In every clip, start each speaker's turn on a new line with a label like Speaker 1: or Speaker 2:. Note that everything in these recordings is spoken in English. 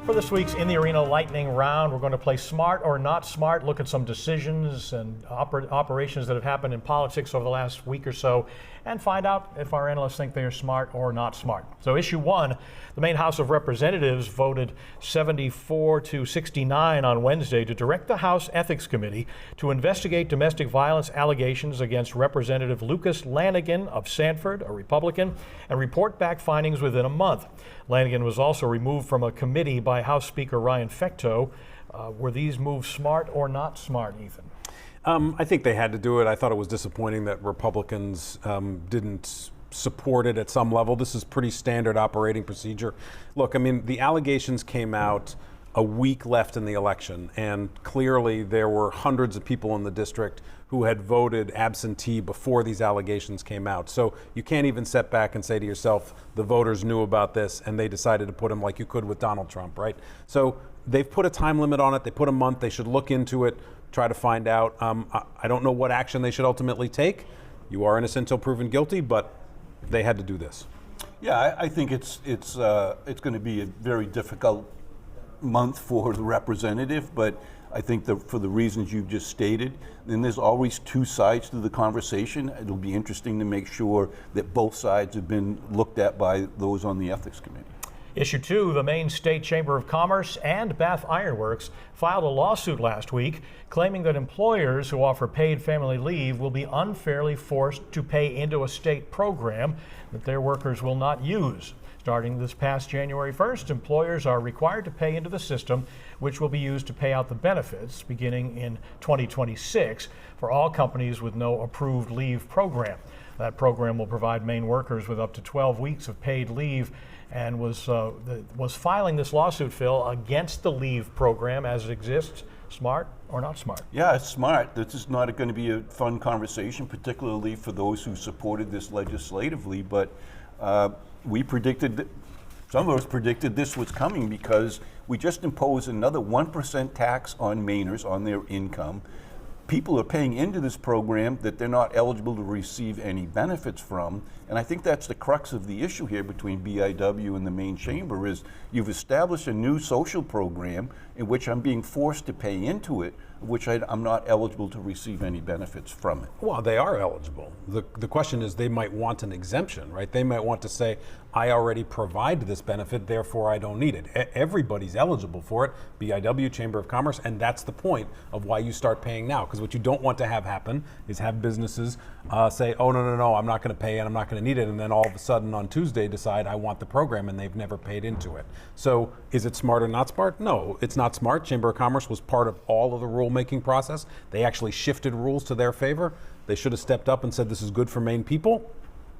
Speaker 1: For this week's In the Arena lightning round, we're going to play Smart or Not Smart, look at some decisions and operations that have happened in politics over the last week or so, and find out if our analysts think they are smart or not smart. So issue one, the Maine House of Representatives voted 74 to 69 on Wednesday to direct the House Ethics Committee to investigate domestic violence allegations against Representative Lucas Lanigan of Sanford, a Republican, and report back findings within a month. Lanigan was also removed from a committee by House Speaker Ryan Fecteau. Were these moves smart or not smart, Ethan?
Speaker 2: I think they had to do it. I thought it was disappointing that Republicans didn't support it at some level. This is pretty standard operating procedure. Look, I mean, the allegations came out a week left in the election, and clearly there were hundreds of people in the district who had voted absentee before these allegations came out. So you can't even step back and say to yourself, the voters knew about this and they decided to put him like you could with Donald Trump, right? So they've put a time limit on it. They put a month. They should look into it, try to find out. I don't know what action they should ultimately take. You are innocent until proven guilty, but they had to do this.
Speaker 3: Yeah, I think it's going to be a very difficult month for the representative, but I think that for the reasons you've just stated, then there's always two sides to the conversation. It'll be interesting to make sure that both sides have been looked at by those on the Ethics Committee.
Speaker 1: Issue two, the Maine State Chamber of Commerce and Bath Iron Works filed a lawsuit last week claiming that employers who offer paid family leave will be unfairly forced to pay into a state program that their workers will not use. Starting this past January 1st, employers are required to pay into the system, which will be used to pay out the benefits beginning in 2026 for all companies with no approved leave program. That program will provide Maine workers with up to 12 weeks of paid leave, and was filing this lawsuit, Phil, against the leave program as it exists. Smart or not smart?
Speaker 3: Yeah, it's smart. This is not going to be a fun conversation, particularly for those who supported this legislatively, but we predicted, some of us predicted this was coming because we just imposed another 1% tax on Mainers on their income. People are paying into this program that they're not eligible to receive any benefits from. And I think that's the crux of the issue here between BIW and the Maine Chamber is you've established a new social program in which I'm being forced to pay into it, which I'm not eligible to receive any benefits from it.
Speaker 2: Well, they are eligible. The question is they might want an exemption, right? They might want to say, I already provide this benefit, therefore I don't need it. Everybody's eligible for it, BIW, Chamber of Commerce, and that's the point of why you start paying now. Because what you don't want to have happen is have businesses say, oh, no, I'm not going to pay and I'm not going to need it, and then all of a sudden on Tuesday decide I want the program and they've never paid into it. So is it smart or not smart? No, it's not smart. Chamber of Commerce was part of all of the rulemaking process. They actually shifted rules to their favor. They should have stepped up and said this is good for Maine people,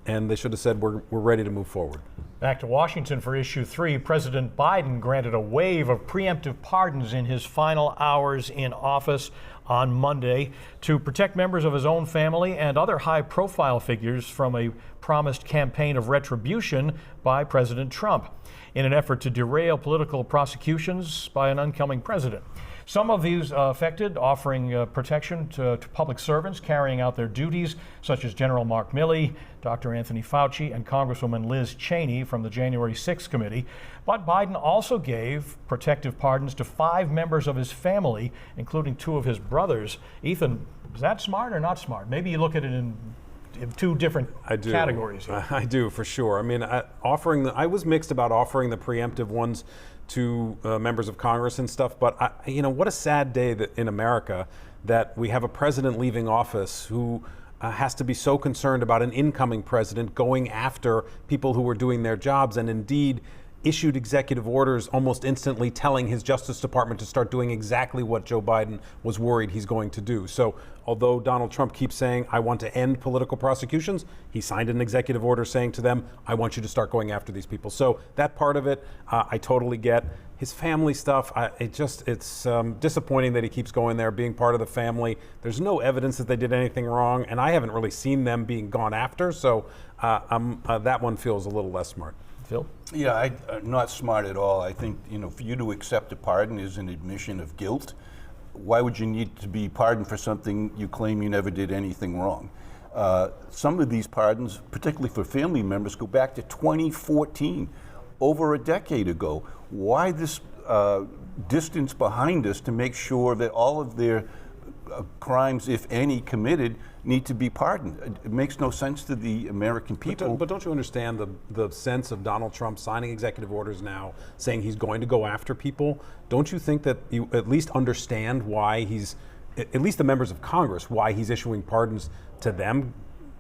Speaker 2: and they should have said we're ready to move forward.
Speaker 1: Back to Washington for issue three. President Biden granted a wave of preemptive pardons in his final hours in office on Monday to protect members of his own family and other high-profile figures from a promised campaign of retribution by President Trump in an effort to derail political prosecutions by an oncoming president. Some of these affected offering protection to public servants carrying out their duties, such as General Mark Milley, Dr. Anthony Fauci, and Congresswoman Liz Cheney from the January 6th committee. But Biden also gave protective pardons to 5 members of his family, including 2 of his brothers. Ethan, is that smart or not smart? Maybe you look at it in 2 different categories here.
Speaker 2: I do, for sure. I mean, I was mixed about offering the preemptive ones to members of Congress and stuff, but what a sad day that in America that we have a president leaving office who has to be so concerned about an incoming president going after people who were doing their jobs, and indeed issued executive orders almost instantly telling his Justice Department to start doing exactly what Joe Biden was worried he's going to do. So although Donald Trump keeps saying, I want to end political prosecutions, he signed an executive order saying to them, I want you to start going after these people. So that part of it, I totally get. His family stuff, it's disappointing that he keeps going there, being part of the family. There's no evidence that they did anything wrong, and I haven't really seen them being gone after, so that one feels a little less smart.
Speaker 1: Phil?
Speaker 3: Yeah, not smart at all. I think, for you to accept a pardon is an admission of guilt. Why would you need to be pardoned for something you claim you never did anything wrong? Some of these pardons, particularly for family members, go back to 2014, over a decade ago. Why this distance behind us to make sure that all of their crimes, if any, committed, need to be pardoned. It makes no sense to the American people.
Speaker 2: But don't you understand the sense of Donald Trump signing executive orders now, saying he's going to go after people? Don't you think that you at least understand why he's, at least the members of Congress, why he's issuing pardons to them?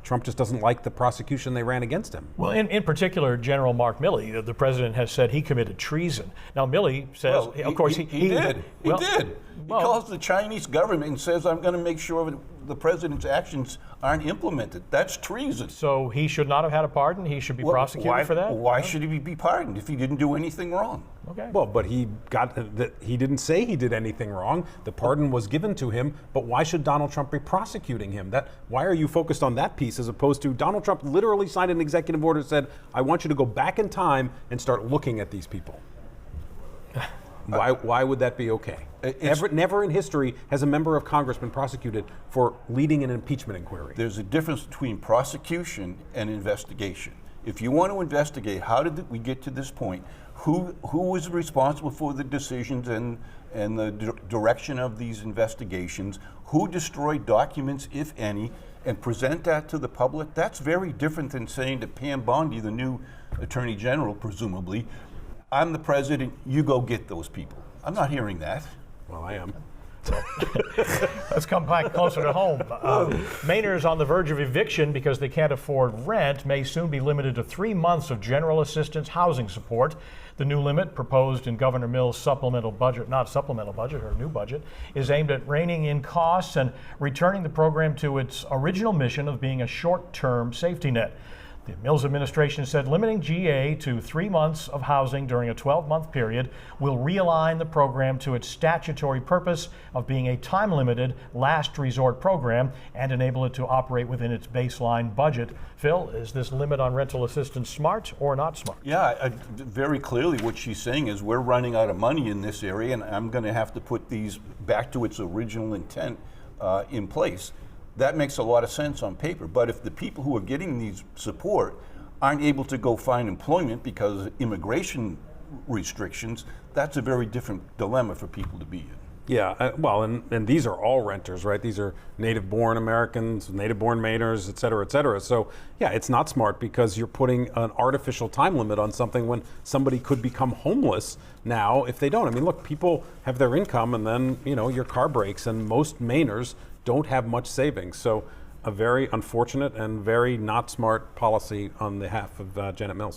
Speaker 2: Trump just doesn't like the prosecution they ran against him.
Speaker 1: Well, in particular, General Mark Milley, the president has said he committed treason. Now, Milley says,
Speaker 3: Well,
Speaker 1: of course,
Speaker 3: he
Speaker 1: did.
Speaker 3: He did. He calls the Chinese government and says, I'm going to make sure that the president's actions aren't implemented. That's treason.
Speaker 1: So he should not have had a pardon? He should be prosecuted for that?
Speaker 3: Why should he be pardoned if he didn't do anything wrong?
Speaker 1: Okay.
Speaker 2: Well, but he didn't say he did anything wrong. The pardon was given to him, but why should Donald Trump be prosecuting him? Why are you focused on that piece as opposed to Donald Trump literally signed an executive order that said, I want you to go back in time and start looking at these people? Why would that be okay? Never in history has a member of Congress been prosecuted for leading an impeachment inquiry.
Speaker 3: There's a difference between prosecution and investigation. If you want to investigate, how did we get to this point? Who was responsible for the decisions and the direction of these investigations? Who destroyed documents, if any, and present that to the public? That's very different than saying to Pam Bondi, the new Attorney General, presumably, I'm the president, you go get those people. I'm not hearing that.
Speaker 2: Well, I am.
Speaker 1: Let's come back closer to home. Mainers on the verge of eviction because they can't afford rent may soon be limited to 3 months of general assistance housing support. The new limit, proposed in Governor Mills' supplemental budget, not supplemental budget, her new budget, is aimed at reining in costs and returning the program to its original mission of being a short-term safety net. The Mills administration said limiting GA to 3 months of housing during a 12-month period will realign the program to its statutory purpose of being a time-limited, last resort program and enable it to operate within its baseline budget. Phil, is this limit on rental assistance smart or not smart?
Speaker 3: Yeah, very clearly what she's saying is we're running out of money in this area and I'm going to have to put these back to its original intent in place. That makes a lot of sense on paper, but if the people who are getting these support aren't able to go find employment because of immigration restrictions, that's a very different dilemma for people to be in.
Speaker 2: Yeah, well, and these are all renters, right? These are native-born Americans, native-born Mainers, et cetera, et cetera. So, yeah, it's not smart because you're putting an artificial time limit on something when somebody could become homeless now if they don't. I mean, look, people have their income and then, your car breaks, and most Mainers don't have much savings. So a very unfortunate and very not smart policy on behalf of Janet Mills.